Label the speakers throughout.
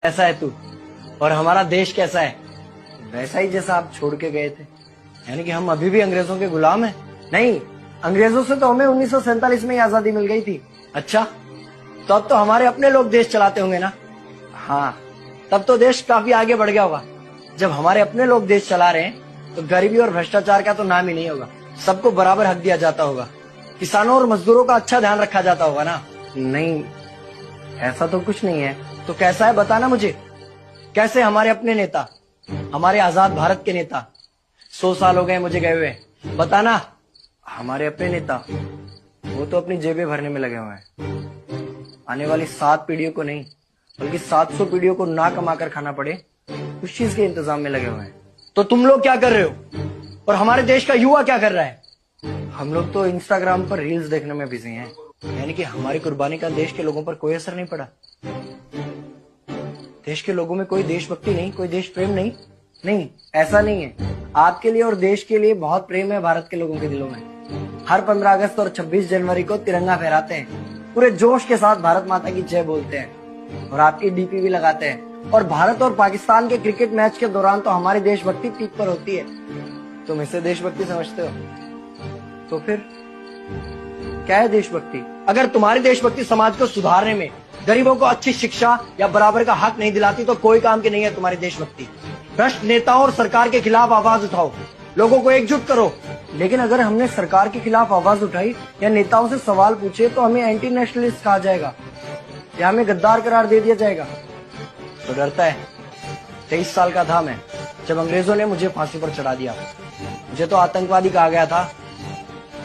Speaker 1: कैसा है तू और हमारा देश कैसा है? वैसा ही जैसा आप छोड़ के गए थे। यानी कि हम अभी भी अंग्रेजों के गुलाम हैं? नहीं, अंग्रेजों से तो हमें 1947 में ही आजादी मिल गई थी। अच्छा, तो अब तो हमारे अपने लोग देश चलाते होंगे ना? हाँ, तब तो देश काफी आगे बढ़ गया होगा। जब हमारे अपने लोग देश चला रहे हैं तो गरीबी और भ्रष्टाचार का तो नाम ही नहीं होगा। सबको बराबर हक दिया जाता होगा, किसानों और मजदूरों का अच्छा ध्यान रखा जाता होगा ना? नहीं, ऐसा तो कुछ नहीं है। तो कैसा है बताना मुझे। कैसे हमारे अपने नेता, हमारे आजाद भारत के नेता, 100 साल हो गए मुझे गए हुए, बताना। हमारे अपने नेता वो तो अपनी जेबें भरने में लगे हुए हैं। आने वाली 7 पीढ़ियों को नहीं बल्कि 700 पीढ़ियों को ना कमा कर खाना पड़े उस चीज के इंतजाम में लगे हुए हैं। तो तुम लोग क्या कर रहे हो और हमारे देश का युवा क्या कर रहा है? हम लोग तो इंस्टाग्राम पर रील्स देखने में बिजी हैं। यानी कि हमारी कुर्बानी का देश के लोगों पर कोई असर नहीं पड़ा। देश के लोगों में कोई देशभक्ति नहीं, कोई देश प्रेम नहीं। नहीं, ऐसा नहीं है। आपके लिए और देश के लिए बहुत प्रेम है भारत के लोगों के दिलों में। हर 15 अगस्त और 26 जनवरी को तिरंगा फहराते हैं, पूरे जोश के साथ भारत माता की जय बोलते हैं और आपकी डीपी भी लगाते हैं। और भारत और पाकिस्तान के क्रिकेट मैच के दौरान तो हमारी देशभक्ति पीक पर होती है। तुम इसे देशभक्ति समझते हो? तो फिर क्या है देशभक्ति? अगर तुम्हारी देशभक्ति समाज को सुधारने में, गरीबों को अच्छी शिक्षा या बराबर का हक नहीं दिलाती तो कोई काम की नहीं है तुम्हारी देशभक्ति। भ्रष्ट नेताओं और सरकार के खिलाफ आवाज उठाओ, लोगों को एकजुट करो। लेकिन अगर हमने सरकार के खिलाफ आवाज उठाई या नेताओं से सवाल पूछे तो हमें एंटी नेशनलिस्ट कहा जाएगा या हमें गद्दार करार दे दिया जाएगा। तो डरता है। 23 साल का था मैं जब अंग्रेजों ने मुझे फांसी पर चढ़ा दिया। मुझे तो आतंकवादी कहा गया था।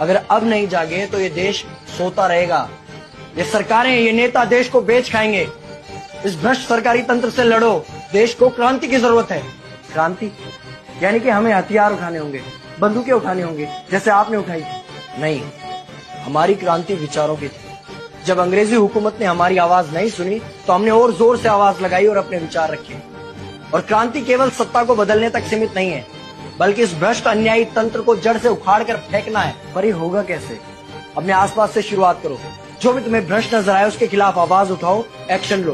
Speaker 1: अगर अब नहीं जागे तो ये देश सोता रहेगा। ये सरकारें, ये नेता देश को बेच खाएंगे। इस भ्रष्ट सरकारी तंत्र से लड़ो। देश को क्रांति की जरूरत है। क्रांति यानी कि हमें हथियार उठाने होंगे, बंदूकें उठानी होंगी जैसे आपने उठाई। नहीं, हमारी क्रांति विचारों की थी। जब अंग्रेजी हुकूमत ने हमारी आवाज नहीं सुनी तो हमने और जोर से आवाज लगाई और अपने विचार रखे। और क्रांति केवल सत्ता को बदलने तक सीमित नहीं है, बल्कि इस भ्रष्ट अन्यायी तंत्र को जड़ से उखाड़ कर फेंकना है। पर ये होगा कैसे? अपने आसपास से शुरुआत करो। जो भी तुम्हें भ्रष्ट नजर आए उसके खिलाफ आवाज उठाओ, एक्शन लो।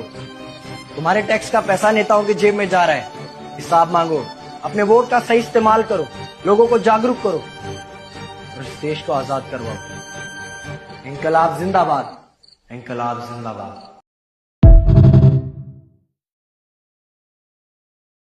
Speaker 1: तुम्हारे टैक्स का पैसा नेताओं की जेब में जा रहा है, हिसाब मांगो। अपने वोट का सही इस्तेमाल करो, लोगों को जागरूक करो और इस देश को आजाद करवाओ। इंकलाब जिंदाबाद, इंकलाब जिंदाबाद।